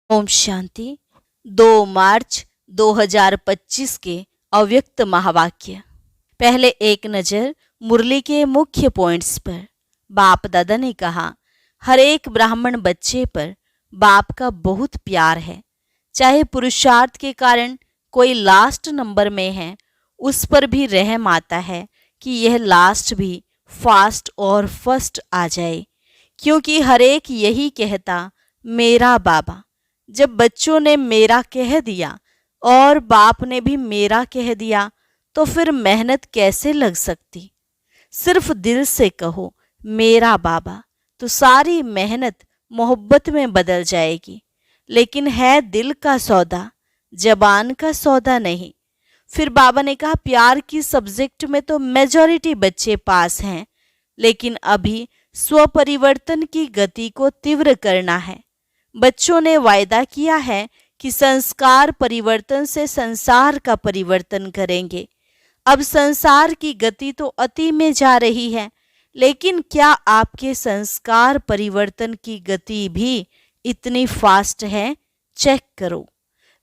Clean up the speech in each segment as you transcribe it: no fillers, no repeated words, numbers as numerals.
ओम शांति। 2 मार्च 2025 के अव्यक्त महावाक्य। पहले एक नज़र मुरली के मुख्य पॉइंट्स पर। बाप दादा ने कहा, हर एक ब्राह्मण बच्चे पर बाप का बहुत प्यार है। चाहे पुरुषार्थ के कारण कोई लास्ट नंबर में है, उस पर भी रहम आता है कि यह लास्ट भी फास्ट और फर्स्ट आ जाए, क्योंकि हर एक यही कहता, मेरा बाबा। जब बच्चों ने मेरा कह दिया और बाप ने भी मेरा कह दिया, तो फिर मेहनत कैसे लग सकती। सिर्फ दिल से कहो मेरा बाबा, तो सारी मेहनत मोहब्बत में बदल जाएगी। लेकिन है दिल का सौदा, जबान का सौदा नहीं। फिर बाबा ने कहा, प्यार की सब्जेक्ट में तो मेजॉरिटी बच्चे पास हैं, लेकिन अभी स्वपरिवर्तन की गति को तीव्र करना है। बच्चों ने वायदा किया है कि संस्कार परिवर्तन से संसार का परिवर्तन करेंगे। अब संसार की गति तो अति में जा रही है, लेकिन क्या आपके संस्कार परिवर्तन की गति भी इतनी फास्ट है? चेक करो।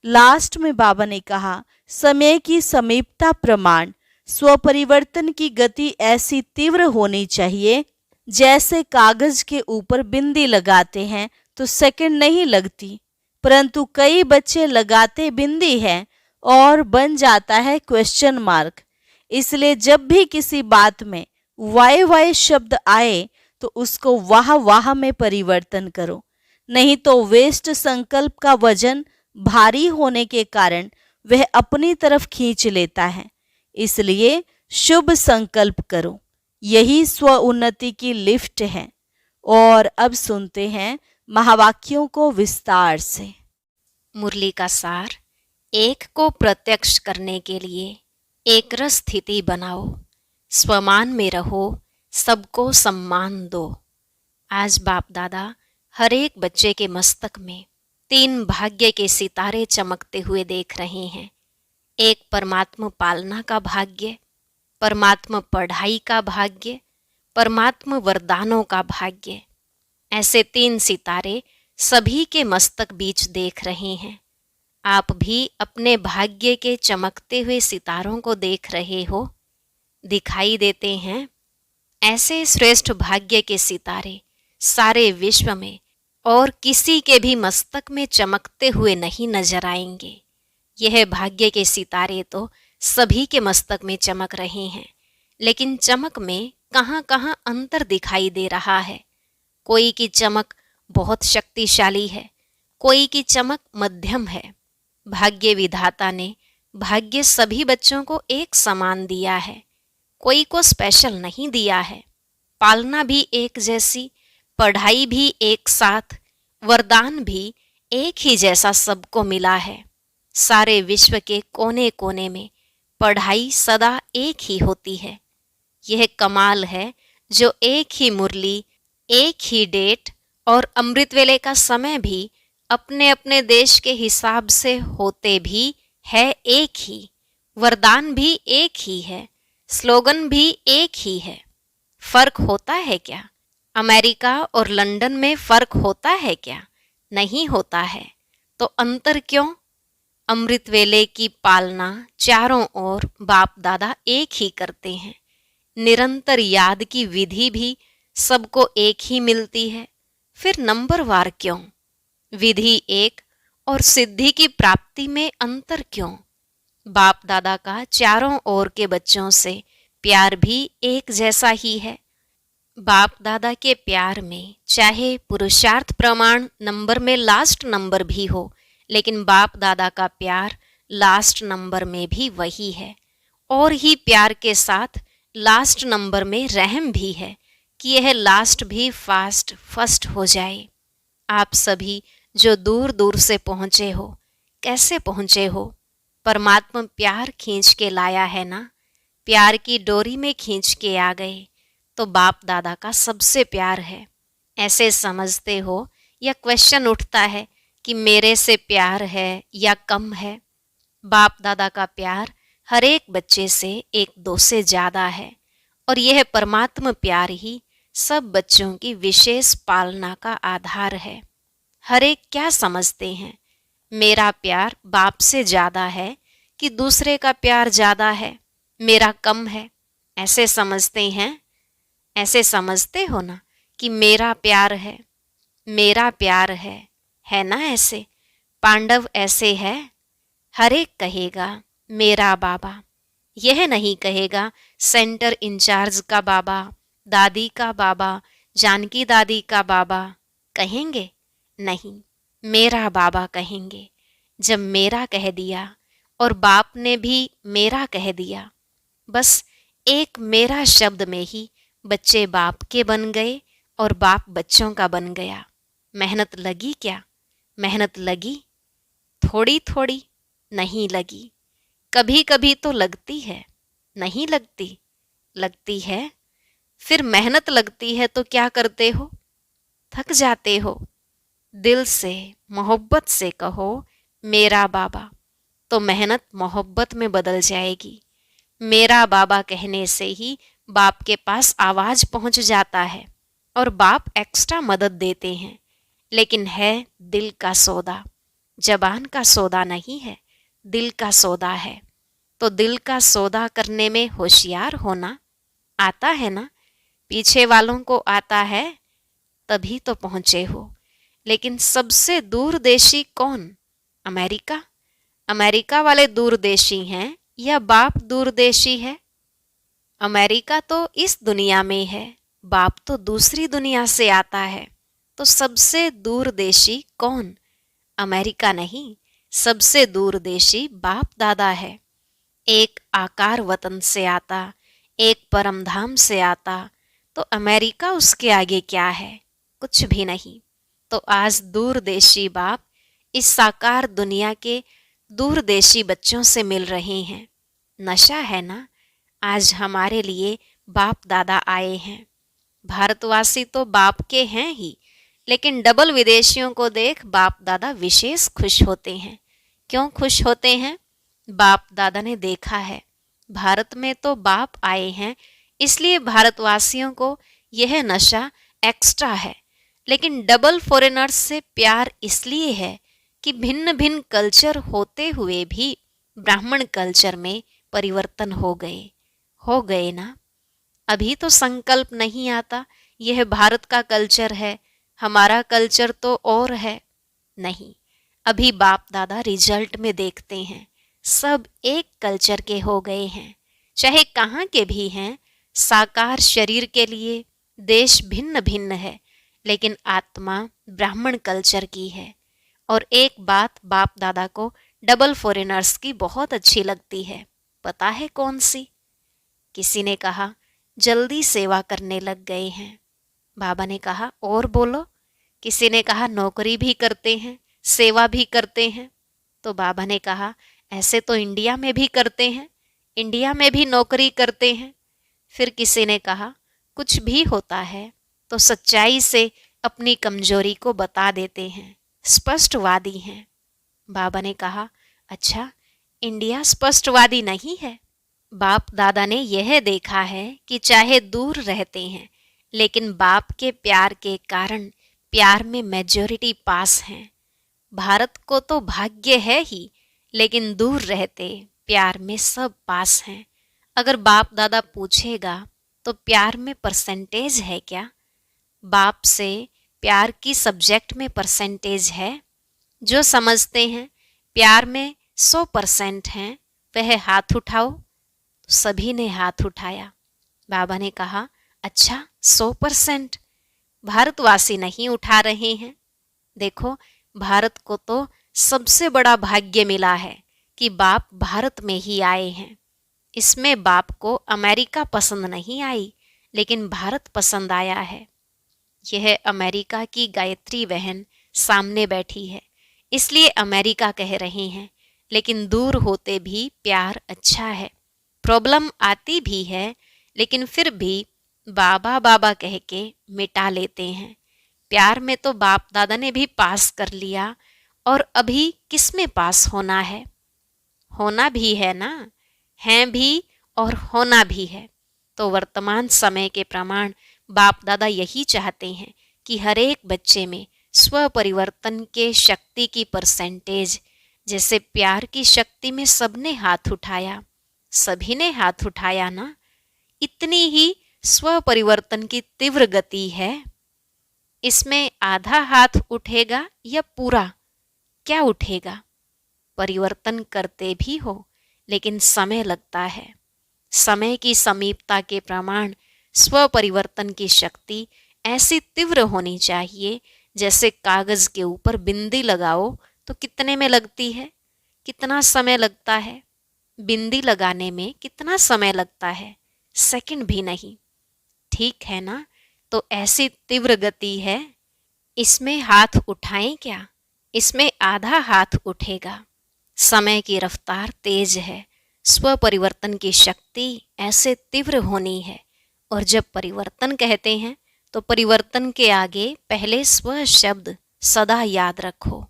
लास्ट में बाबा ने कहा, समय की समीपता प्रमाण स्वपरिवर्तन की गति ऐसी तीव्र होनी चाहिए जैसे कागज के ऊपर बिंदी लगाते हैं तो सेकंड नहीं लगती, परंतु कई बच्चे लगाते बिंदी है और बन जाता है क्वेश्चन मार्क। इसलिए जब भी किसी बात में वाय वाय शब्द आए तो उसको वाह वाह में परिवर्तन करो, नहीं तो वेस्ट संकल्प का वजन भारी होने के कारण वह अपनी तरफ खींच लेता है। इसलिए शुभ संकल्प करो, यही स्व उन्नति की लिफ्ट है। और अब सुनते हैं महावाक्यों को विस्तार से। मुरली का सार। एक को प्रत्यक्ष करने के लिए एक रस स्थिति बनाओ, स्वमान में रहो, सबको सम्मान दो। आज बाप दादा हर एक बच्चे के मस्तक में 3 भाग्य के सितारे चमकते हुए देख रहे हैं। एक परमात्मा पालना का भाग्य, परमात्मा पढ़ाई का भाग्य, परमात्मा वरदानों का भाग्य। ऐसे 3 सितारे सभी के मस्तक बीच देख रहे हैं। आप भी अपने भाग्य के चमकते हुए सितारों को देख रहे हो, दिखाई देते हैं। ऐसे श्रेष्ठ भाग्य के सितारे सारे विश्व में और किसी के भी मस्तक में चमकते हुए नहीं नजर आएंगे। यह भाग्य के सितारे तो सभी के मस्तक में चमक रहे हैं, लेकिन चमक में कहाँ कहाँ अंतर दिखाई दे रहा है। कोई की चमक बहुत शक्तिशाली है, कोई की चमक मध्यम है। भाग्य विधाता ने भाग्य सभी बच्चों को एक समान दिया है, कोई को स्पेशल नहीं दिया है। पालना भी एक जैसी, पढ़ाई भी एक साथ, वरदान भी एक ही जैसा सबको मिला है। सारे विश्व के कोने कोने में पढ़ाई सदा एक ही होती है। यह कमाल है जो एक ही मुरली, एक ही डेट और अमृत वेले का समय भी अपने अपने देश के हिसाब से होते भी है एक ही, वरदान भी एक ही है, स्लोगन भी एक ही है। फर्क होता है क्या? अमेरिका और लंदन में फर्क होता है क्या? नहीं होता है। तो अंतर क्यों? अमृत वेले की पालना चारों ओर बाप दादा एक ही करते हैं। निरंतर याद की विधि भी सबको एक ही मिलती है। फिर नंबरवार क्यों? विधि एक और सिद्धि की प्राप्ति में अंतर क्यों? बाप दादा का चारों ओर के बच्चों से प्यार भी एक जैसा ही है। बाप दादा के प्यार में चाहे पुरुषार्थ प्रमाण नंबर में लास्ट नंबर भी हो, लेकिन बाप दादा का प्यार लास्ट नंबर में भी वही है। और ही प्यार के साथ लास्ट नंबर में रहम भी है कि यह लास्ट भी फास्ट फर्स्ट हो जाए। आप सभी जो दूर दूर से पहुँचे हो, कैसे पहुँचे हो? परमात्मा प्यार खींच के लाया है ना, प्यार की डोरी में खींच के आ गए, तो बाप दादा का सबसे प्यार है। ऐसे समझते हो या क्वेश्चन उठता है कि मेरे से प्यार है या कम है? बाप दादा का प्यार हर एक बच्चे से 1-2 से ज़्यादा है, और यह परमात्मा प्यार ही सब बच्चों की विशेष पालना का आधार है। हर एक क्या समझते हैं, मेरा प्यार बाप से ज़्यादा है कि दूसरे का प्यार ज़्यादा है, मेरा कम है, ऐसे समझते हैं। ऐसे समझते हो ना कि मेरा प्यार है, मेरा प्यार है ना ऐसे? पांडव ऐसे है, हर एक कहेगा मेरा बाबा, यह नहीं कहेगा सेंटर इंचार्ज का बाबा, दादी का बाबा, जानकी दादी का बाबा। कहेंगे? नहीं, मेरा बाबा कहेंगे। जब मेरा कह दिया और बाप ने भी मेरा कह दिया, बस एक मेरा शब्द में ही बच्चे बाप के बन गए और बाप बच्चों का बन गया। मेहनत लगी क्या? मेहनत लगी? थोड़ी थोड़ी? नहीं लगी। कभी कभी तो लगती है, नहीं लगती? लगती है। फिर मेहनत लगती है तो क्या करते हो? थक जाते हो। दिल से मोहब्बत से कहो मेरा बाबा, तो मेहनत मोहब्बत में बदल जाएगी। मेरा बाबा कहने से ही बाप के पास आवाज पहुंच जाता है और बाप एक्स्ट्रा मदद देते हैं। लेकिन है दिल का सौदा, जबान का सौदा नहीं है, दिल का सौदा है। तो दिल का सौदा करने में होशियार होना आता है ना? पीछे वालों को आता है, तभी तो पहुंचे हो। लेकिन सबसे दूरदेशी कौन? अमेरिका? अमेरिका वाले दूरदेशी हैं या बाप दूरदेशी है? अमेरिका तो इस दुनिया में है, बाप तो दूसरी दुनिया से आता है। तो सबसे दूरदेशी कौन? अमेरिका नहीं, सबसे दूरदेशी बाप दादा है। एक आकार वतन से आता, एक परमधाम से आता, तो अमेरिका उसके आगे क्या है? कुछ भी नहीं। तो आज दूरदेशी बाप इस साकार दुनिया के दूरदेशी बच्चों से मिल रहे हैं। नशा है ना? आज हमारे लिए बाप दादा आए हैं। भारतवासी तो बाप के हैं ही, लेकिन डबल विदेशियों को देख बाप दादा विशेष खुश होते हैं। क्यों खुश होते हैं? बाप दादा ने देखा है भारत में तो बाप आए हैं, इसलिए भारतवासियों को यह नशा एक्स्ट्रा है। लेकिन डबल फॉरेनर्स से प्यार इसलिए है कि भिन्न भिन्न कल्चर होते हुए भी ब्राह्मण कल्चर में परिवर्तन हो गए ना। अभी तो संकल्प नहीं आता यह भारत का कल्चर है, हमारा कल्चर तो और है। नहीं, अभी बाप दादा रिजल्ट में देखते हैं सब एक कल्चर के हो गए हैं, चाहे कहाँ के भी हैं। साकार शरीर के लिए देश भिन्न भिन्न है, लेकिन आत्मा ब्राह्मण कल्चर की है। और एक बात बाप दादा को डबल फॉरेनर्स की बहुत अच्छी लगती है, पता है कौन सी? किसी ने कहा जल्दी सेवा करने लग गए हैं। बाबा ने कहा और बोलो। किसी ने कहा नौकरी भी करते हैं, सेवा भी करते हैं। तो बाबा ने कहा ऐसे तो इंडिया में भी करते हैं, इंडिया में भी नौकरी करते हैं। फिर किसी ने कहा कुछ भी होता है तो सच्चाई से अपनी कमजोरी को बता देते हैं, स्पष्टवादी हैं। बाबा ने कहा अच्छा, इंडिया स्पष्टवादी नहीं है। बाप दादा ने यह देखा है कि चाहे दूर रहते हैं, लेकिन बाप के प्यार के कारण प्यार में मेजॉरिटी पास हैं। भारत को तो भाग्य है ही, लेकिन दूर रहते प्यार में सब पास हैं। अगर बाप दादा पूछेगा तो प्यार में परसेंटेज है क्या? बाप से प्यार की सब्जेक्ट में परसेंटेज है? जो समझते हैं प्यार में 100% हैं, वह हाथ उठाओ। तो सभी ने हाथ उठाया। बाबा ने कहा अच्छा 100%? भारतवासी नहीं उठा रहे हैं। देखो, भारत को तो सबसे बड़ा भाग्य मिला है कि बाप भारत में ही आए हैं। इसमें बाप को अमेरिका पसंद नहीं आई, लेकिन भारत पसंद आया है। यह अमेरिका की गायत्री बहन सामने बैठी है, इसलिए अमेरिका कह रहे हैं, लेकिन दूर होते भी प्यार अच्छा है। प्रॉब्लम आती भी है, लेकिन फिर भी बाबा बाबा कह के मिटा लेते हैं। प्यार में तो बाप दादा ने भी पास कर लिया, और अभी किस में पास होना है? होना भी है ना, हैं भी और होना भी है। तो वर्तमान समय के प्रमाण बाप दादा यही चाहते हैं कि हर एक बच्चे में स्व परिवर्तन के शक्ति की परसेंटेज, जैसे प्यार की शक्ति में सबने हाथ उठाया, सभी ने हाथ उठाया ना, इतनी ही स्व परिवर्तन की तीव्र गति है। इसमें आधा हाथ उठेगा या पूरा, क्या उठेगा? परिवर्तन करते भी हो, लेकिन समय लगता है। समय की समीपता के प्रमाण स्व परिवर्तन की शक्ति ऐसी तीव्र होनी चाहिए, जैसे कागज के ऊपर बिंदी लगाओ तो कितने में लगती है, कितना समय लगता है? बिंदी लगाने में कितना समय लगता है? सेकंड भी नहीं। ठीक है ना? तो ऐसी तीव्र गति है। इसमें हाथ उठाएं क्या? इसमें आधा हाथ उठेगा। समय की रफ्तार तेज है, स्व परिवर्तन की शक्ति ऐसे तीव्र होनी है। और जब परिवर्तन कहते हैं तो परिवर्तन के आगे पहले स्व शब्द सदा याद रखो।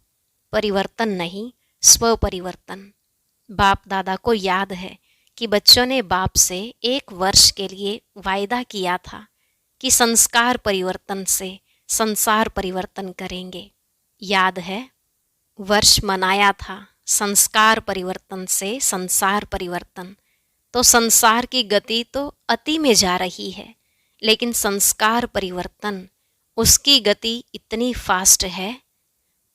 परिवर्तन नहीं, स्व परिवर्तन। बाप दादा को याद है कि बच्चों ने बाप से 1 वर्ष के लिए वायदा किया था कि संस्कार परिवर्तन से संसार परिवर्तन करेंगे। याद है? वर्ष मनाया था संस्कार परिवर्तन से संसार परिवर्तन। तो संसार की गति तो अति में जा रही है, लेकिन संस्कार परिवर्तन, उसकी गति इतनी फास्ट है।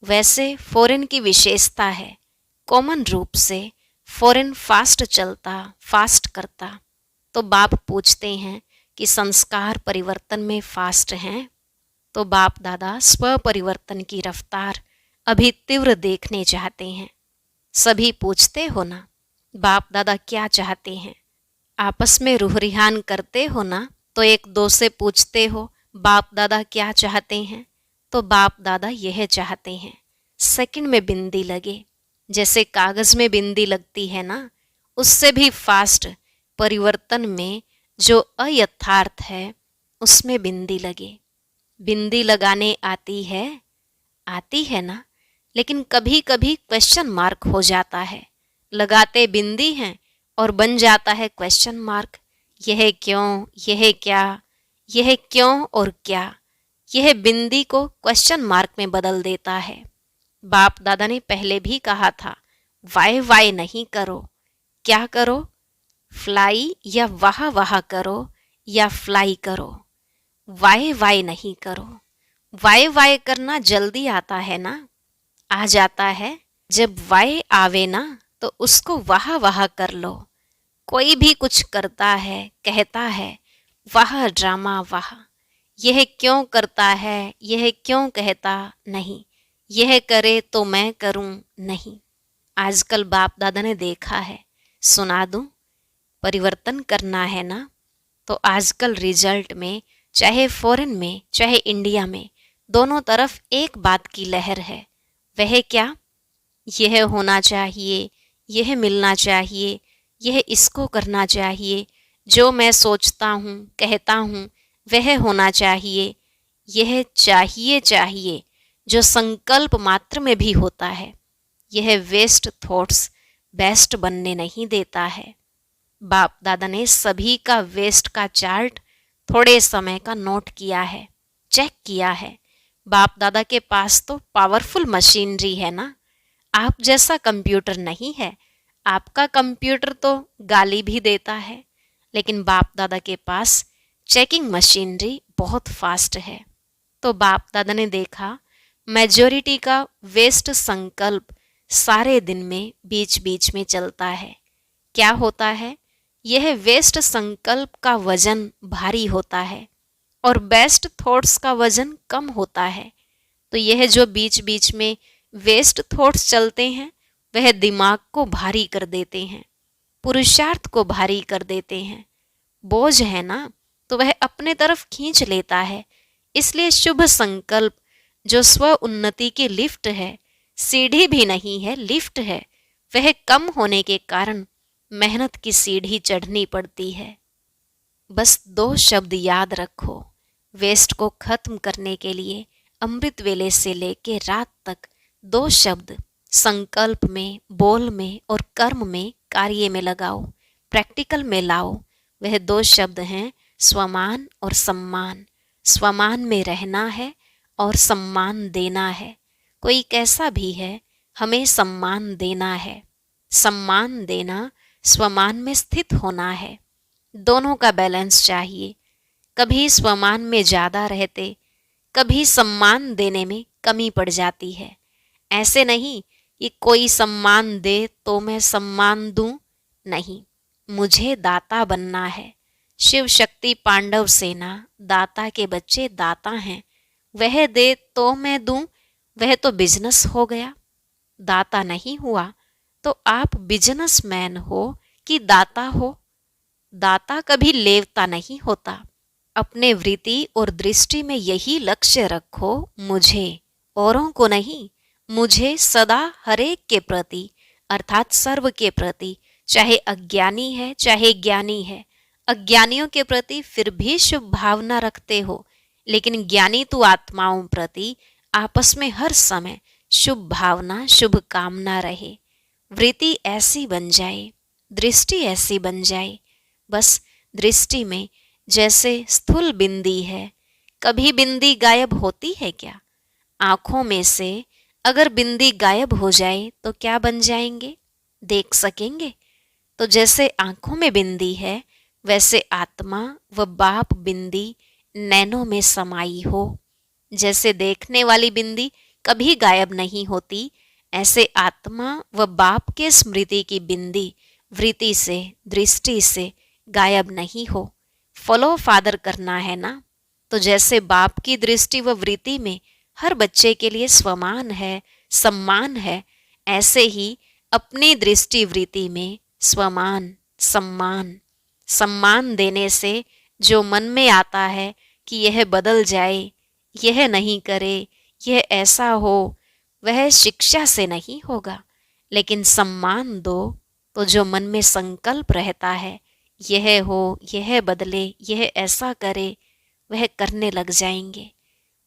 वैसे फॉरेन की विशेषता है, कॉमन रूप से फॉरेन फास्ट चलता, फास्ट करता। तो बाप पूछते हैं कि संस्कार परिवर्तन में फास्ट हैं? तो बाप दादा स्व परिवर्तन की रफ्तार अभी तीव्र देखने चाहते हैं। सभी पूछते हो ना, बाप दादा क्या चाहते हैं? आपस में रूहरिहान करते हो ना, तो एक दो से पूछते हो बाप दादा क्या चाहते हैं? तो बाप दादा यह चाहते हैं सेकंड में बिंदी लगे, जैसे कागज में बिंदी लगती है ना, उससे भी फास्ट परिवर्तन में जो अयथार्थ है उसमें बिंदी लगे। बिंदी लगाने आती है ना, लेकिन कभी कभी क्वेश्चन मार्क हो जाता है। लगाते बिंदी हैं और बन जाता है क्वेश्चन मार्क। यह क्यों, यह क्या, यह क्यों और क्या, यह बिंदी को क्वेश्चन मार्क में बदल देता है। बाप दादा ने पहले भी कहा था, वाय नहीं करो। क्या करो? फ्लाई या वाह करो या फ्लाई करो। वाय नहीं करो। वाय करना जल्दी आता है ना, आ जाता है। जब वाय आवे ना तो उसको वाह कर लो। कोई भी कुछ करता है, कहता है, वाह ड्रामा वाह। यह क्यों करता है, यह क्यों कहता नहीं, यह करे तो मैं करूं नहीं। आजकल बाप दादा ने देखा है, सुना दूं? परिवर्तन करना है ना, तो आजकल रिजल्ट में, चाहे फॉरेन में चाहे इंडिया में, दोनों तरफ एक बात की लहर है। वह क्या? यह होना चाहिए, यह मिलना चाहिए, यह इसको करना चाहिए, जो मैं सोचता हूँ कहता हूँ वह होना चाहिए। यह चाहिए जो संकल्प मात्र में भी होता है। यह वेस्ट थॉट्स बेस्ट बनने नहीं देता है। बाप दादा ने सभी का वेस्ट का चार्ट थोड़े समय का नोट किया है, चेक किया है। बाप दादा के पास तो पावरफुल मशीनरी है ना, आप जैसा कंप्यूटर नहीं है। आपका कंप्यूटर तो गाली भी देता है, लेकिन बाप दादा के पास चेकिंग मशीनरी बहुत फास्ट है। तो बाप दादा ने देखा मेजॉरिटी का वेस्ट संकल्प सारे दिन में बीच बीच में चलता है। क्या होता है? यह वेस्ट संकल्प का वजन भारी होता है और बेस्ट थॉट्स का वजन कम होता है। तो यह जो बीच बीच में वेस्ट थॉट्स चलते हैं वह दिमाग को भारी कर देते हैं, पुरुषार्थ को भारी कर देते हैं। बोझ है ना, तो वह अपने तरफ खींच लेता है। इसलिए शुभ संकल्प जो स्व उन्नति की लिफ्ट है, सीढ़ी भी नहीं है, लिफ्ट है, वह कम होने के कारण मेहनत की सीढ़ी चढ़नी पड़ती है। बस 2 शब्द याद रखो, वेस्ट को खत्म करने के लिए अमृत वेले से लेके रात तक 2 शब्द संकल्प में, बोल में और कर्म में, कार्य में लगाओ, प्रैक्टिकल में लाओ। वह 2 शब्द हैं स्वमान और सम्मान। स्वमान में रहना है और सम्मान देना है। कोई कैसा भी है, हमें सम्मान देना है। सम्मान देना स्वमान में स्थित होना है। दोनों का बैलेंस चाहिए। कभी स्वमान में ज़्यादा रहते, कभी सम्मान देने में कमी पड़ जाती है। ऐसे नहीं कि कोई सम्मान दे तो मैं सम्मान दूं, नहीं, मुझे दाता बनना है। शिव शक्ति पांडव सेना दाता के बच्चे दाता हैं। वह दे तो मैं दूं, वह तो बिजनेस हो गया। दाता नहीं हुआ तो आप बिजनेसमैन हो कि दाता हो। दाता कभी लेवता नहीं होता। अपने वृत्ति और दृष्टि में यही लक्ष्य रखो, मुझे, औरों को नहीं, मुझे सदा हरेक के प्रति अर्थात सर्व के प्रति, चाहे अज्ञानी है चाहे ज्ञानी है। अज्ञानियों के प्रति फिर भी शुभ भावना रखते हो, लेकिन ज्ञानी तो आत्माओं प्रति आपस में हर समय शुभ भावना शुभ कामना रहे। वृत्ति ऐसी बन जाए, दृष्टि ऐसी बन जाए। बस दृष्टि में जैसे स्थूल बिंदी है, कभी बिंदी गायब होती है क्या? आंखों में से अगर बिंदी गायब हो जाए तो क्या बन जाएंगे? देख सकेंगे? तो जैसे आंखों में बिंदी है, वैसे आत्मा व बाप बिंदी नैनों में समाई हो। जैसे देखने वाली बिंदी कभी गायब नहीं होती, ऐसे आत्मा व बाप के स्मृति की बिंदी वृत्ति से दृष्टि से गायब नहीं हो। फॉलो फादर करना है ना, तो जैसे बाप की दृष्टि व वृत्ति में हर बच्चे के लिए स्वमान है, सम्मान है, ऐसे ही अपनी दृष्टि वृत्ति में स्वमान, सम्मान, सम्मान देने से जो मन में आता है कि यह बदल जाए, यह नहीं करे, यह ऐसा हो, वह शिक्षा से नहीं होगा। लेकिन सम्मान दो तो जो मन में संकल्प रहता है, यह हो, यह बदले, यह ऐसा करे, वह करने लग जाएंगे।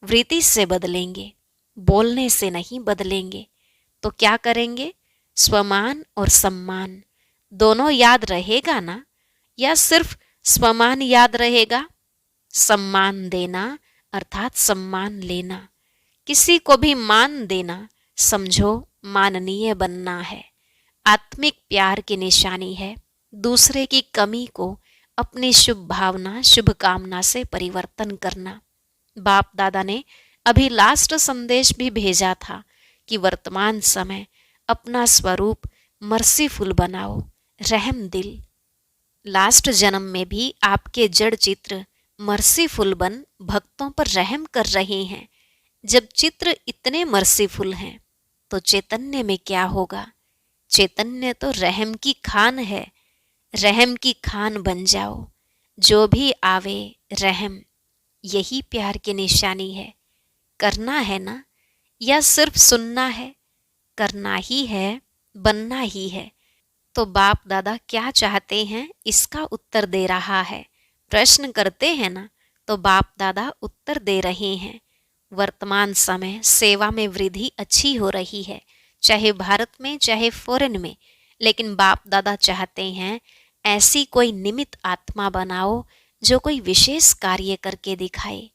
वृत्ति से बदलेंगे, बोलने से नहीं बदलेंगे। तो क्या करेंगे? स्वमान और सम्मान दोनों याद रहेगा ना, या सिर्फ स्वमान याद रहेगा? सम्मान देना अर्थात सम्मान लेना। किसी को भी मान देना समझो माननीय बनना है। आत्मिक प्यार की निशानी है दूसरे की कमी को अपनी शुभ भावना शुभ कामना से परिवर्तन करना। बाप दादा ने अभी लास्ट संदेश भी भेजा था कि वर्तमान समय अपना स्वरूप मर्सीफुल बनाओ, रहम दिल। लास्ट जन्म में भी आपके जड़ चित्र मर्सीफुल बन भक्तों पर रहम कर रहे हैं। जब चित्र इतने मर्सीफुल हैं तो चैतन्य में क्या होगा? चैतन्य तो रहम की खान है। रहम की खान बन जाओ, जो भी आवे रहम। यही प्यार की निशानी है। करना है ना, या सिर्फ सुनना है? करना ही है, बनना ही है। तो बाप दादा क्या चाहते हैं, इसका उत्तर दे रहा है। प्रश्न करते हैं ना, तो बाप दादा उत्तर दे रहे हैं। वर्तमान समय सेवा में वृद्धि अच्छी हो रही है, चाहे भारत में चाहे फॉरेन में। लेकिन बाप दादा चाहते हैं ऐसी कोई निमित्त आत्मा बनाओ जो कोई विशेष कार्य करके दिखाए।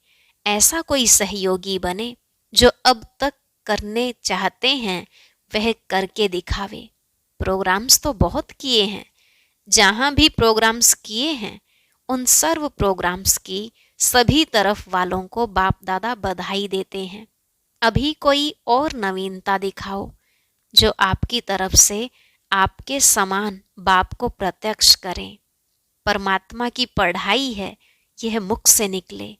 ऐसा कोई सहयोगी बने जो अब तक करने चाहते हैं वह करके दिखावे। प्रोग्राम्स तो बहुत किए हैं, जहाँ भी प्रोग्राम्स किए हैं उन सर्व प्रोग्राम्स की सभी तरफ वालों को बाप दादा बधाई देते हैं। अभी कोई और नवीनता दिखाओ जो आपकी तरफ से आपके समान बाप को प्रत्यक्ष करें। परमात्मा की पढ़ाई है, यह मुख से निकले,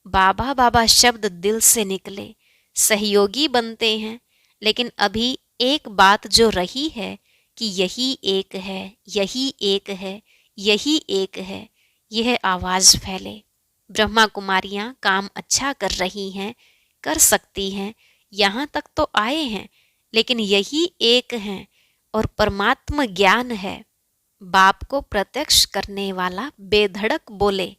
बाबा बाबा शब्द दिल से निकले। सहयोगी बनते हैं, लेकिन अभी एक बात जो रही है कि यही एक है, यही एक है, यही एक है, यह आवाज़ फैले। ब्रह्मा कुमारियाँ काम अच्छा कर रही हैं, कर सकती हैं, यहाँ तक तो आए हैं, लेकिन यही एक हैं और परमात्मा ज्ञान है। बाप को प्रत्यक्ष करने वाला बेधड़क बोले।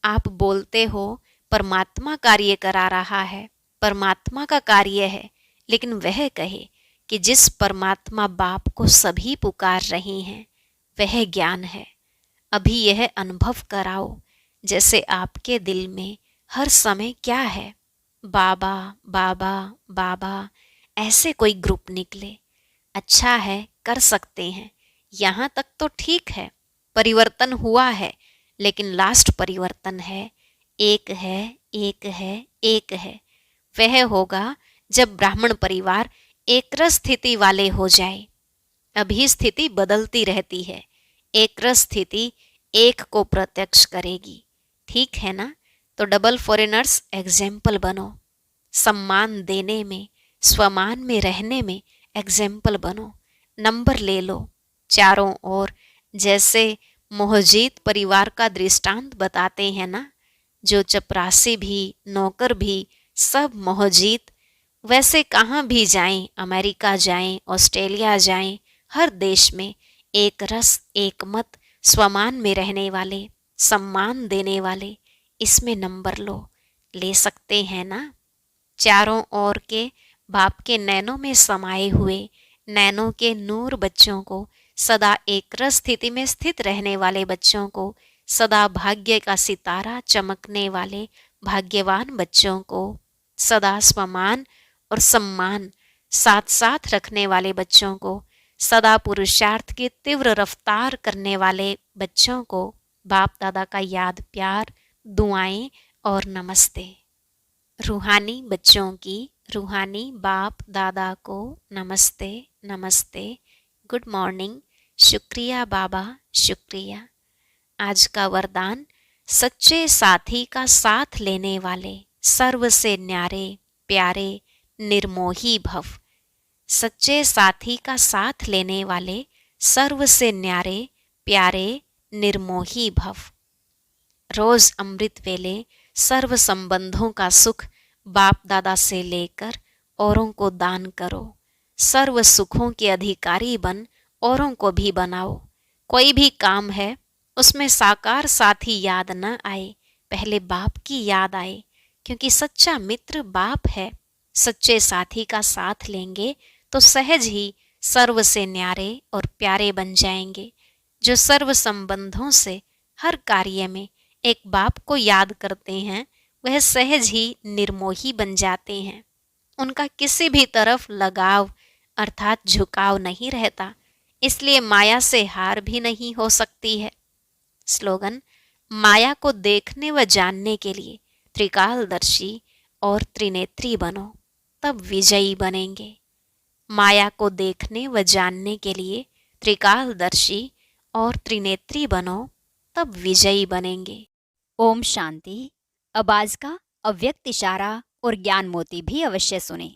आप बोलते हो परमात्मा कार्य करा रहा है, परमात्मा का कार्य है, लेकिन वह कहे कि जिस परमात्मा बाप को सभी पुकार रहे हैं वह ज्ञान है। अभी यह अनुभव कराओ जैसे आपके दिल में हर समय क्या है? बाबा बाबा बाबा ऐसे कोई ग्रुप निकले। अच्छा है, कर सकते हैं, यहाँ तक तो ठीक है, परिवर्तन हुआ है, लेकिन लास्ट परिवर्तन है, एक है, एक है, एक है। वह होगा जब ब्राह्मण परिवार एकरस स्थिति वाले हो जाए। अभी स्थिति बदलती रहती है, एकरस स्थिति एक को प्रत्यक्ष करेगी। ठीक है ना? तो डबल फॉरेनर्स एग्जाम्पल बनो, सम्मान देने में, स्वमान में रहने में एग्जाम्पल बनो, नंबर ले लो चारों ओर। जैसे मोहजीत परिवार का दृष्टांत बताते हैं ना, जो चपरासी भी, नौकर भी, सब मोहजीत। वैसे कहाँ भी जाएं, अमेरिका जाएं, ऑस्ट्रेलिया जाएं, हर देश में एक रस, एक मत, स्वमान में रहने वाले, सम्मान देने वाले, इसमें नंबर लो। ले सकते हैं ना? चारों ओर के बाप के नैनों में समाये हुए, नैनों के नूर बच्चों को, सदा एक रस स्थिति में स्थित रहने वाले बच्चों को, सदा भाग्य का सितारा चमकने वाले भाग्यवान बच्चों को, सदा स्वमान और सम्मान साथ साथ रखने वाले बच्चों को, सदा पुरुषार्थ की तीव्र रफ्तार करने वाले बच्चों को बाप दादा का याद, प्यार, दुआएं और नमस्ते। रूहानी बच्चों की रूहानी बाप दादा को नमस्ते नमस्ते, गुड मॉर्निंग, शुक्रिया बाबा, शुक्रिया। आज का वरदान, सच्चे साथी का साथ लेने वाले सर्व से न्यारे प्यारे निर्मोही भव। सच्चे साथी का साथ लेने वाले सर्व से न्यारे प्यारे निर्मोही भव। रोज अमृत वेले सर्व संबंधों का सुख बाप दादा से लेकर औरों को दान करो। सर्व सुखों के अधिकारी बन औरों को भी बनाओ। कोई भी काम है उसमें साकार साथी याद न आए, पहले बाप की याद आए, क्योंकि सच्चा मित्र बाप है। सच्चे साथी का साथ लेंगे तो सहज ही सर्व से न्यारे और प्यारे बन जाएंगे। जो सर्व संबंधों से हर कार्य में एक बाप को याद करते हैं, वह सहज ही निर्मोही बन जाते हैं। उनका किसी भी तरफ लगाव अर्थात झुकाव नहीं रहता, इसलिए माया से हार भी नहीं हो सकती है। स्लोगन, माया को देखने व जानने के लिए त्रिकालदर्शी और त्रिनेत्री बनो, तब विजयी बनेंगे। माया को देखने व जानने के लिए त्रिकालदर्शी और त्रिनेत्री बनो, तब विजयी बनेंगे। ओम शांति। अब आज का अव्यक्त इशारा और ज्ञान मोती भी अवश्य सुने।